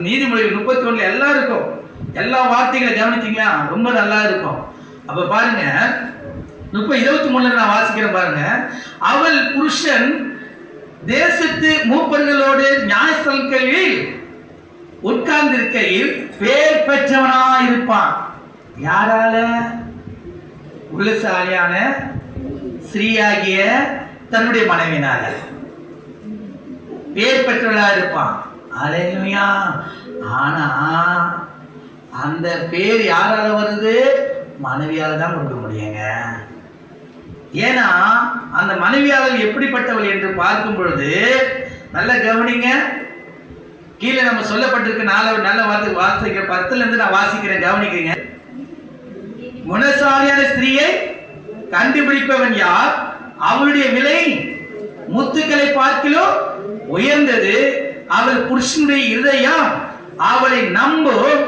நீதிமொழிகள் 31 எல்லாம் இருக்கும். எல்லா வார்த்தைகளை கவனிச்சீங்களா ரொம்ப நல்லா இருக்கும். அப்ப பாருங்க 23 நான் வாசிக்கிறேன் பாருங்க. அவள் புருஷன் தேசத்து மூப்பர்களோடு நியாயஸ்தலங்களில் உட்கார்ந்திருக்கையில் பேர் பெற்றவனா இருப்பான். யாரால? உள்ளசாலியான ஸ்ரீயாகிய தன்னுடைய மனைவினால பேர் பெற்றவளா இருப்பான். அல்லேலூயா. ஆனா அந்த பேர் யாரால வருது? மனைவியால தான் கொடுக்க முடியுங்க. ஏன்னா அந்த மனைவியாளர் எப்படிப்பட்டவள் என்று பார்க்கும் பொழுது நல்ல கவனிங்க. கீழே நம்ம சொல்லப்பட்டிருக்க நல்ல வார்த்தைகள் 10ல இருந்து நான் வாசிக்கிறேன், கவனிக்கிறீங்க. குணசாலியான ஸ்திரீயை கண்டுபிடிப்பவன் யார்? அவளுடைய விலை முத்துக்களை பார்க்கிலும் உயர்ந்தது. அவள் புருஷனுடைய இருதயம் அவளை நம்பும்.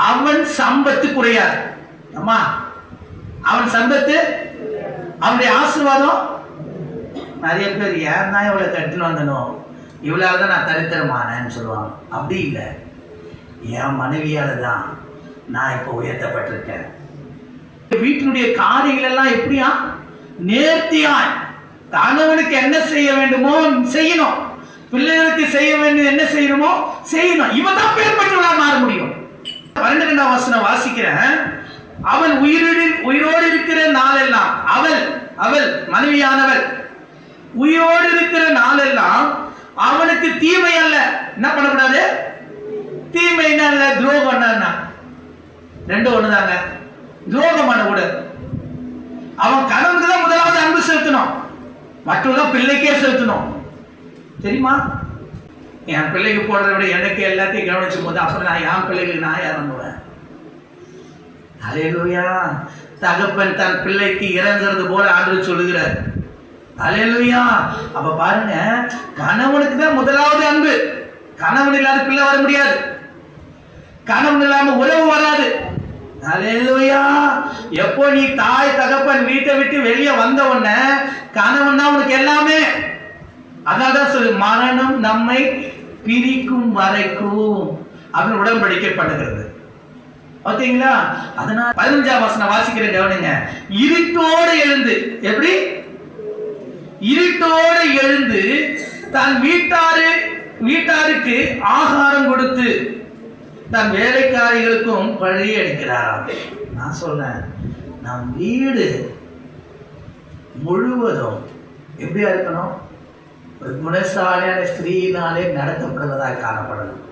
அவன் சம்பத்து குறையாது. அம்மா, அவன் சம்பத்து, அவனுடைய ஆசீர்வாதம். நிறைய பேர் ஏன் தான் இவளை கட்டின்னு வந்தனும், இவளால தான் நான் தரித்திரமானேன்னு சொல்லுவாங்க. அப்படி இல்லை, என் மனைவியால தான் நான் இப்போ உயர்த்தப்பட்டிருக்கேன். வீட்டினுடைய காரியங்கள் எல்லாம் எப்படியா? நேர்த்தியாய் கணவனுக்கு என்ன செய்ய வேண்டுமோ செய்யணும், பிள்ளைகளுக்கு செய்ய வேண்டியது என்ன செய்யணுமோ செய்யணும். இவன் தான் பேர் பெற்றவளா மாற முடியும். 12ஆம் வசனம் வாசிக்கிறேன். அவள் உயிரோடு இருக்கிற நாளெல்லாம், அவள் மனைவியானவள் உயிரோடு இருக்கிற நாளெல்லாம் அவனுக்கு தீமை அல்ல. என்ன பண்ணக்கூடாது? தீமை என்ன? துரோகம். ரெண்டும் ஒண்ணுதாங்க. துரோகம் பண்ணக்கூடாது. அவன் கணவனுக்கு தான் முதலாவது அன்பு செலுத்தணும், மற்றவங்க பிள்ளைக்கே செலுத்தணும். தெரியுமா? என் பிள்ளைக்கு போடுறத விட எனக்கு எல்லாத்தையும் கவனிச்சும் போது அப்புறம் நான் என் பிள்ளைகளுக்கு நான் இறங்குவேன். அல்லேலூயா. தகப்பன் தன் பிள்ளைக்கு இறங்குறது போல ஆண்டவர் சொல்லுகிறார். அல்லேலூயா. அப்ப பாருங்க, கணவனுக்கு தான் முதலாவது அன்பு. கணவன் இல்லாத பிள்ளை வர முடியாது, கணவன் இல்லாம உறவு வராது. அல்லேலூயா. எப்போ நீ தாய் தகப்பன் வீட்டை விட்டு வெளியே வந்த உடனே கணவன் தான் உனக்கு எல்லாமே. அதான் சொல்லு, மரணம் நம்மை பிரிக்கும் வரைக்கும் அப்படின்னு உடன்படிக்கப்படுகிறது. ஓகேங்களா? அதனால 15ஆம் வசனம் வாசிக்கிறேன், கவனிங்க. இருட்டோடு எழுந்து, எப்படி? இருட்டோடு எழுந்து தன் வீட்டாருக்கு ஆகாரம் கொடுத்து தன் வேலைக்காரிகளுக்கும் பழி அடிக்கிறாராம். நான் சொல்றேன், நம் வீடு முழுவதும் எப்படியா இருக்கணும்? ஒரு குணசாலியான ஸ்திரீயினாலே நடத்தப்படுவதாக காணப்படணும்.